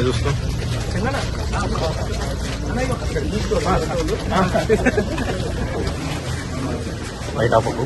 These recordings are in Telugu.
చూస్తాం. బయట ఆపకు.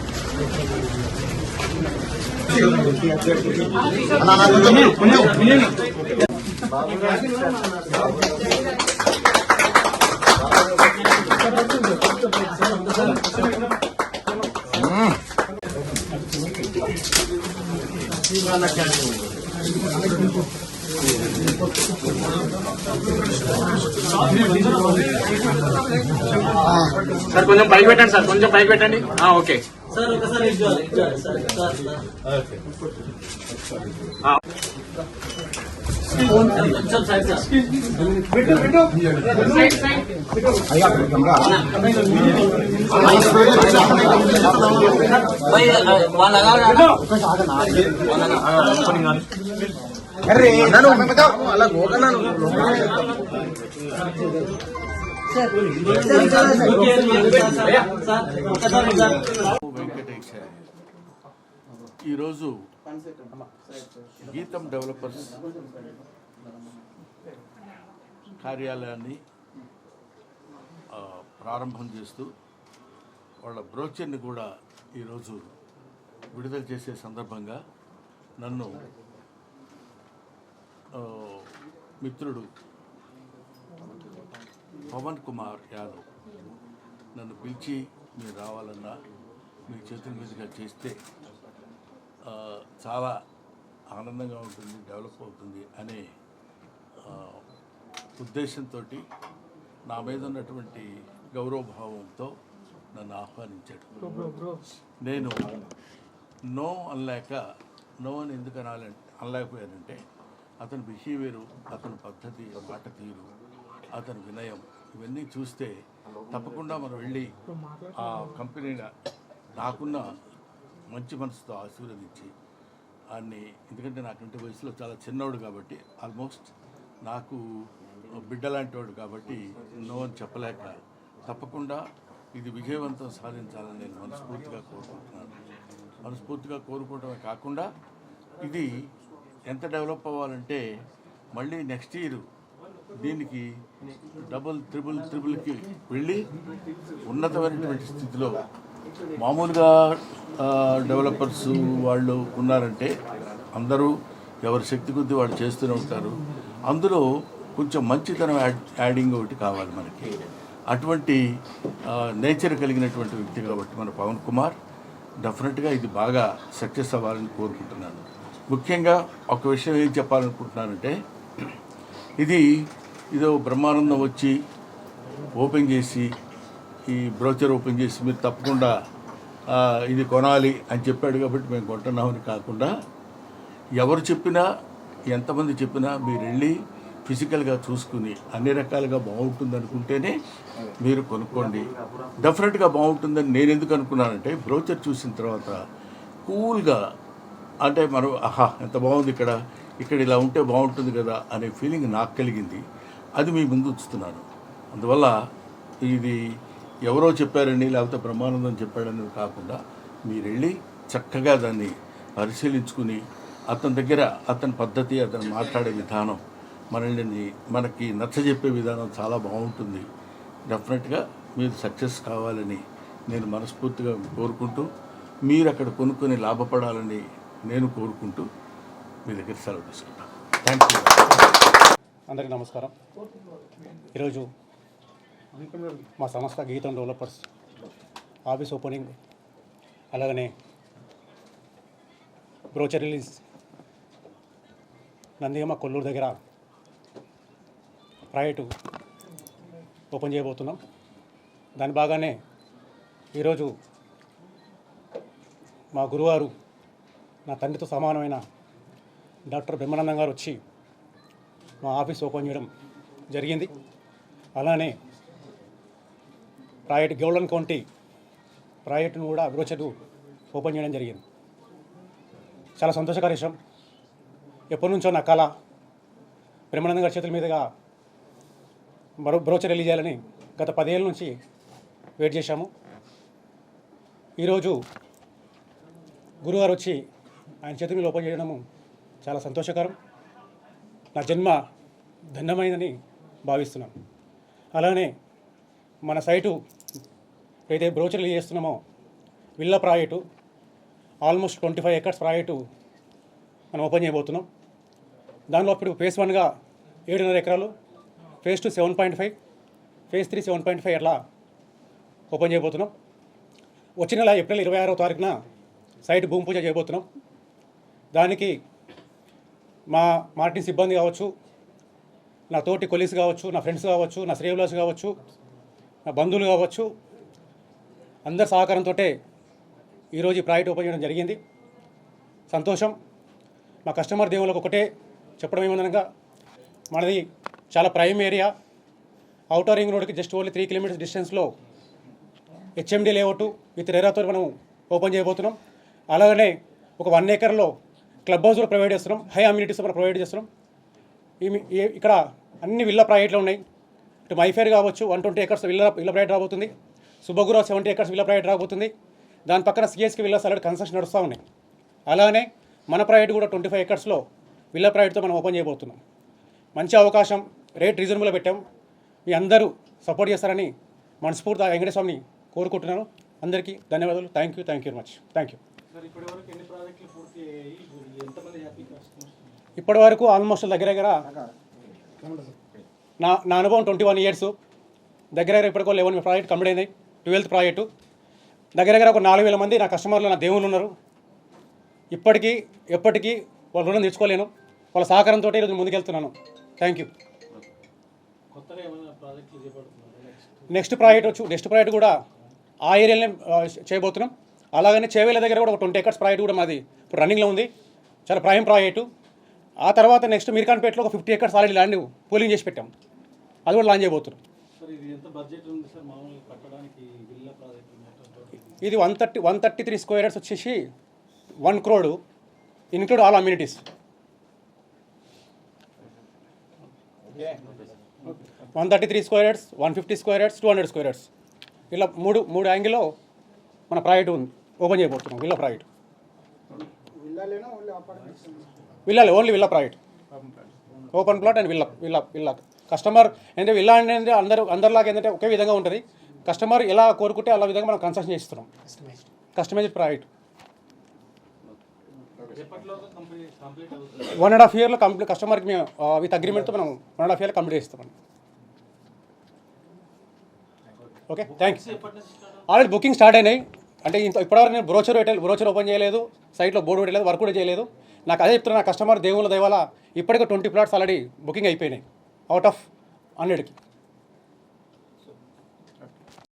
సార్ కొంచెం పైకి పెట్టండి సార్, కొంచెం పైకి పెట్టండి. ఓకే సార్ ఒకసారి వెంకటేశ ఈరోజు గీతం డెవలపర్స్ కార్యాలయాన్ని ప్రారంభం చేస్తూ వాళ్ళ బ్రోచర్ని కూడా ఈరోజు విడుదల చేసే సందర్భంగా నన్ను మిత్రుడు పవన్ కుమార్ యాదవ్ నన్ను పిలిచి మీరు రావాలన్నా మీ చేతుల మీదుగా చేస్తే చాలా ఆనందంగా ఉంటుంది, డెవలప్ అవుతుంది అనే ఉద్దేశంతో నా మీద ఉన్నటువంటి గౌరవభావంతో నన్ను ఆహ్వానించాడు. నేను నో అని ఎందుకు అనలేకపోయానంటే అతని బిహేవియరు, అతని పద్ధతి, మాట తీరు, అతని వినయం ఇవన్నీ చూస్తే తప్పకుండా మనం వెళ్ళి ఆ కంపెనీని నాకున్న మంచి మనసుతో ఆశీర్వదించి అన్ని, ఎందుకంటే నాకంటే వయసులో చాలా చిన్నవాడు కాబట్టి, ఆల్మోస్ట్ నాకు బిడ్డ లాంటి వాడు కాబట్టి నో అని చెప్పలేక తప్పకుండా ఇది విజయవంతం సాధించాలని నేను మనస్ఫూర్తిగా కోరుకోవడమే కాకుండా ఇది ఎంత డెవలప్ అవ్వాలంటే మళ్ళీ నెక్స్ట్ ఇయర్ దీనికి ట్రిపుల్కి వెళ్ళి ఉన్నతమైనటువంటి స్థితిలో, మామూలుగా డెవలపర్స్ వాళ్ళు ఉన్నారంటే అందరూ ఎవరి శక్తి కొద్దీ వాళ్ళు చేస్తూనే ఉంటారు. అందులో కొంచెం మంచితనం యాడింగ్ ఒకటి కావాలి మనకి. అటువంటి నేచర్ కలిగినటువంటి వ్యక్తి కాబట్టి మన పవన్ కుమార్ డెఫినెట్గా ఇది బాగా సక్సెస్ అవ్వాలని కోరుకుంటున్నాను. ముఖ్యంగా ఒక విషయం ఏం చెప్పాలనుకుంటున్నానంటే, ఇదో బ్రహ్మానందం వచ్చి ఓపెన్ చేసి ఈ బ్రోచర్ ఓపెన్ చేసి మీరు తప్పకుండా ఇది కొనాలి అని చెప్పాడు కాబట్టి మేము కొంటున్నామని కాకుండా, ఎవరు చెప్పినా ఎంతమంది చెప్పినా మీరు వెళ్ళి ఫిజికల్గా చూసుకుని అన్ని రకాలుగా బాగుంటుంది అనుకుంటేనే మీరు కొనుక్కోండి. డెఫినెట్గా బాగుంటుందని నేను ఎందుకు అనుకున్నానంటే, బ్రోచర్ చూసిన తర్వాత కూల్గా, అంటే మనం ఎంత బాగుంది ఇక్కడ ఇలా ఉంటే బాగుంటుంది కదా అనే ఫీలింగ్ నాకు కలిగింది. అది మీ ముందు ఉంచుతున్నాను. అందువల్ల ఇది ఎవరో చెప్పారని లేకపోతే బ్రహ్మానందం చెప్పాడని కాకుండా మీరు వెళ్ళి చక్కగా దాన్ని పరిశీలించుకుని అతని దగ్గర అతని పద్ధతి, అతను మాట్లాడే విధానం, మనకి నచ్చజెప్పే విధానం చాలా బాగుంటుంది. డెఫినెట్గా మీరు సక్సెస్ కావాలని నేను మనస్ఫూర్తిగా కోరుకుంటూ, మీరు అక్కడ కొనుక్కొని లాభపడాలని నేను కోరుకుంటూ మీ దగ్గర సెలవు తీసుకుంటాను. Thank you. అందరికీ నమస్కారం. ఈరోజు మా సంస్థ గీతం డెవలపర్స్ ఆఫీస్ ఓపెనింగ్, అలాగనే బ్రోచర్ రిలీజ్ నందిగమ్మ కొల్లూరు దగ్గర ప్రైవేటు ఓపెన్ చేయబోతున్నాం. దాని బాగానే ఈరోజు మా గురువారు, నా తండ్రితో సమానమైన డాక్టర్ బ్రహ్మానందం గారు వచ్చి మా ఆఫీస్ ఓపెన్ చేయడం జరిగింది. అలానే ప్రైవేట్ గోల్డెన్ కౌంటీ ప్రైవేట్ను కూడా బ్రోచర్ ఓపెన్ చేయడం జరిగింది. చాలా సంతోషకర విషయం. ఎప్పటి నుంచో నా కళ బ్రహ్మానందం గారి చేతుల మీదుగా బ్రోచర్ రిలీజ్ చేయాలని గత 10 ఏళ్ళ నుంచి వెయిట్ చేశాము. ఈరోజు గురువారు వచ్చి ఆయన చేతుల మీద ఓపెన్ చేయడము చాలా సంతోషకరం. నా జన్మ ధన్యమైనదని భావిస్తున్నాను. అలానే మన సైటు ఏదైతే బ్రోచర్లు చేస్తున్నామో villa project almost 25 acres project మనం ఓపెన్ చేయబోతున్నాం. దానిలో ఇప్పుడు ఫేజ్ 1గా 7.5 ఎకరాలు, ఫేజ్ 2 7.5, ఫేజ్ 3 7.5 అట్లా ఓపెన్ చేయబోతున్నాం. వచ్చిన నెల ఏప్రిల్ 26వ తారీఖున సైట్ భూమి పూజ చేయబోతున్నాం. దానికి మా మార్కెటింగ్ సిబ్బంది కావచ్చు, నా తోటి కొలీగ్స్ కావచ్చు, నా ఫ్రెండ్స్ కావచ్చు, నా శ్రేయభిలాష్ కావచ్చు, నా బంధువులు కావచ్చు, అందరి సహకారంతో ఈరోజు ఈ ప్రాజెక్ట్ ఓపెన్ చేయడం జరిగింది. సంతోషం. మా కస్టమర్ దేవుళ్ళకు ఒకటే చెప్పడం ఏమనగా, మనది చాలా ప్రైమ్ ఏరియా, ఔటర్ రింగ్ రోడ్కి జస్ట్ ఓన్లీ 3 కిలోమీటర్స్ డిస్టెన్స్లో హెచ్ఎండి లేఅవుట్ విత్ రేరాతో మనం ఓపెన్ చేయబోతున్నాం. అలాగనే ఒక 1 ఎకర్లో క్లబ్ హౌస్ కూడా ప్రొవైడ్ చేస్తున్నాం, హై అమ్యూనిటీస్ కూడా ప్రొవైడ్ చేస్తున్నాం. ఇక్కడ అన్ని విల్లా ప్రాజెక్టులు ఉన్నాయి. ఇటు మైఫేర్ కావచ్చు 120 ఎకర్స్ విల్లా ప్రాజెక్ట్ రాబోతుంది, సుబ్బగురా 70 ఎకర్స్ విల్లా ప్రాజెక్ట్ రాబోతుంది. దాని పక్కన సిఎస్కి విల్లాస్ ఆల్రెడీ కన్స్ట్రక్షన్ నడుస్తూ ఉన్నాయి. అలానే మన ప్రాజెక్ట్ కూడా 25 ఎకర్స్లో విల్లా ప్రాజెక్ట్తో మనం ఓపెన్ చేయబోతున్నాం. మంచి అవకాశం, రేట్ రీజనబుల్గా పెట్టాం. మీ అందరూ సపోర్ట్ చేస్తారని మనస్ఫూర్తిగా వెంకటేశ్వర స్వామిని కోరుకుంటున్నాను. అందరికీ ధన్యవాదాలు. Thank you very much. Thank you. ఇప్పటి వరకు ఆల్మోస్ట్ దగ్గర నా అనుభవం 21 ఇయర్స్, దగ్గర ఇప్పటికో 11 ప్రాజెక్ట్ కంప్లీట్ అయినాయి. 12th ప్రాజెక్టు దగ్గర ఒక 4,000 మంది నా కస్టమర్లు, నా దేవుళ్ళు ఉన్నారు. ఇప్పటికీ ఎప్పటికీ వాళ్ళ రుణం తెచ్చుకోలేను. వాళ్ళ సహకారంతో ఈరోజు ముందుకెళ్తున్నాను. Thank you. నెక్స్ట్ ప్రాజెక్ట్ కూడా ఆ ఏరియాలోనే చేయబోతున్నాం. అలాగనే చేవేల దగ్గర కూడా ఒక 20 ఎకర్స్ ప్రాజెక్ట్ కూడా మాది ఇప్పుడు రన్నింగ్లో ఉంది. చాలా ప్రైమ్ ప్రాజెక్టు. ఆ తర్వాత నెక్స్ట్ మీర్ఖాన్పేటలో ఒక 50 ఎకర్స్ ఆల్రెడీ ల్యాండ్ పూలింగ్ చేసి పెట్టాం. అది కూడా లాంచ్ చేయబోతున్నాం. ఇది 133 స్క్వేర్ యార్డ్స్ వచ్చేసి 1 crore, include all amenities. 133 square yards, 150 square yards, 200 square yards, ఇలా మూడు యాంగిల్లో మన ప్రాజెక్ట్ ఉంది, ఓపెన్ చేయబోతున్నాం. విల్లా ప్రాజెక్ట్, విల్లాలే, only villa project, open plot and villa. Customer అంటే విల్లా అంటే అందరిలాగా ఏంటంటే ఒకే విధంగా ఉంటుంది. కస్టమర్ ఎలా కోరుకుంటే అలా విధంగా మనం కన్స్ట్రక్షన్ చేస్తున్నాం. కస్టమైజ్డ్ ప్రాజెక్ట్ 1.5 yearలో కంప్లీట్. కస్టమర్కి మేము విత్ అగ్రిమెంట్తో మనం 1.5 yearలో కంప్లీట్ చేస్తామండి. Okay, thanks. Already booking start అయినాయి. అంటే ఇప్పటివరకు నేను బ్రోచర్ ఓపెన్ చేయలేదు, సైట్లో బోర్డు పెట్టలేదు, వర్క్ కూడా చేయలేదు. నాకు అదే చెప్తున్నా, నా కస్టమర్ దేవుళ్ళ దయవల్ల ఇప్పటికే 20 plots ఆల్రెడీ బుకింగ్ అయిపోయినాయి అవుట్ ఆఫ్ 100కి.